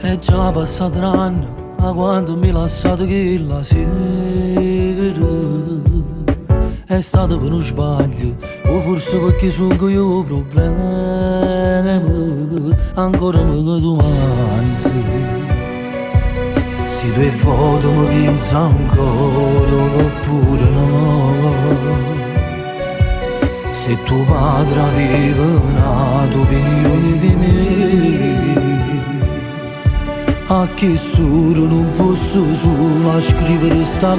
È già passato un anno a quando mi lasciato che la sera. È stato per un sbaglio o forse perché sono io problemi. Ancora mi domando se due volte mi pensa ancora oppure no. Se tuo padre aveva nato opinione di me, a che solo non fosse solo a scrivere sta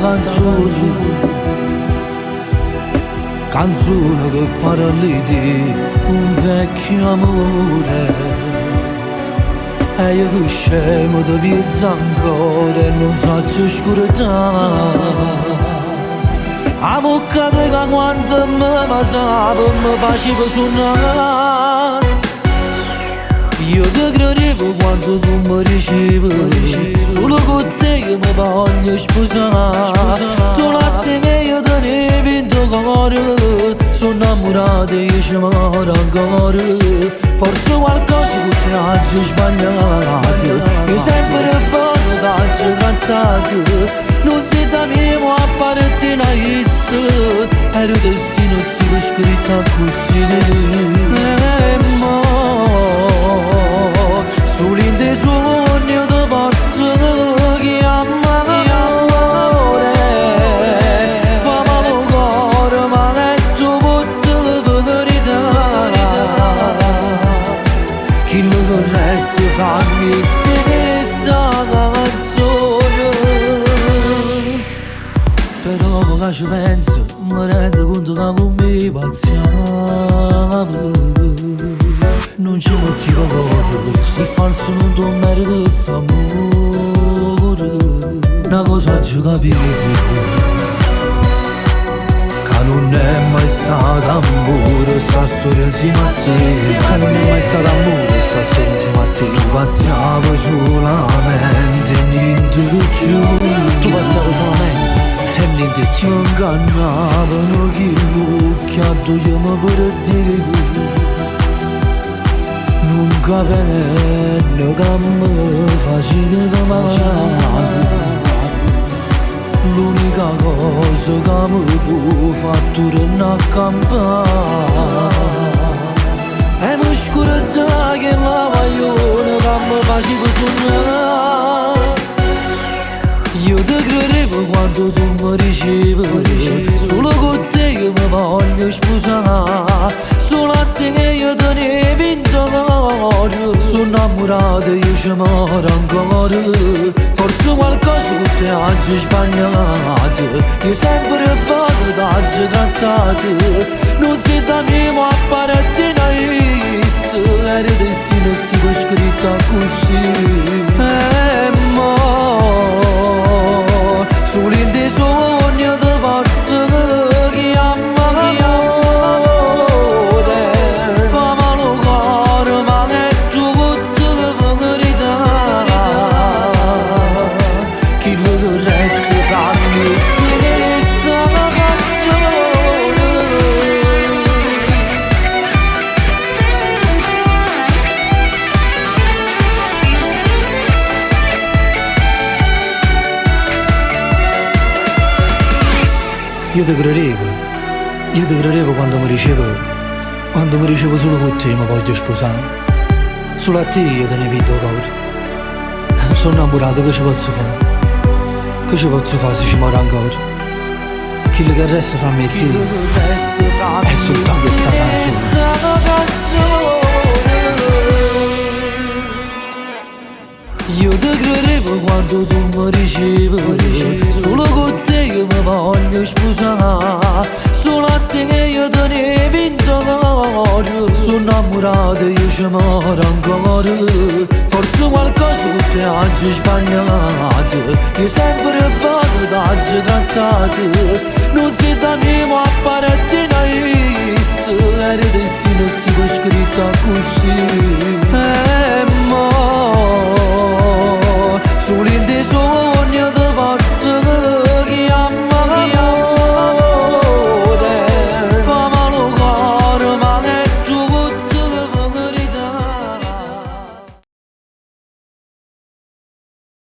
canzone che parla di te, un vecchio amore. E io che scemo ti piazza ancora e non so scordare. A bocca che quando mi passava mi faceva suonare. Io ti credevo quando tu mi ricevi, solo con te io mi voglio sposare. Solo a te che io tenevo in tuo cuore, sono innamorato e io ci muoro ancora. Forse qualcosa che ti ho sbagliato, io sempre buono t'ho trattato. Non sei da me ma appartiene a esso, era il destino stile scritto così. E mo solo in dei sogni ti posso chiamare. Fa male il cuore ma è tu per verità. Chi lo vorresti farmi te questa canzone. Però che ci penso mi rendo conto che con me pazziava. Non c'è motivo proprio, se falso non ti merito st'amore. Una cosa ci capito, che non è mai stato amore sta storia insieme a te. Che non è mai stato amore sta storia insieme a te. Tu pazziavo solamente e niente più. Tu pazziavo solamente e niente più. Mi ingannavano che l'occhiato io mi perdevo. Non capivo che mi faceva male. L'unica cosa che mi può far tornare a campare è mi scordare che la paglione che mi faceva sognare. Io ti credevo quando tu mi ricevi, solo con te io mi voglio sposare. Solo a te che io tenevo in tuo cuore, sono innamorato e io ci muoro ancora. Forse qualcosa che ti ho sbagliato, io sempre buono t'ho trattato. Non sei da me ma appartiene a esso, era il destino stile scritto così. E mo solo in dei sogni ti posso chiamare. Fa male il cuore ma è tu per verità. Chi lo vorresti farmi te questa canzone. Io ti credevo quando mi ricevo solo con te mi voglio sposare. Solo a te io tenevo in tuo cuore. Sono innamorato, che ci posso fare? Che ci posso fare se ci muore ancora? Quello che resta fra me e te è soltanto questa canzone. Io ti credevo quando tu mi ricevi, solo con te io mi voglio sposare. Solo a te che io tenevo in tuo cuore, sono innamorato e io ci muoro ancora. Forse qualcosa che ti ho sbagliato, io sempre buono t'ho trattato.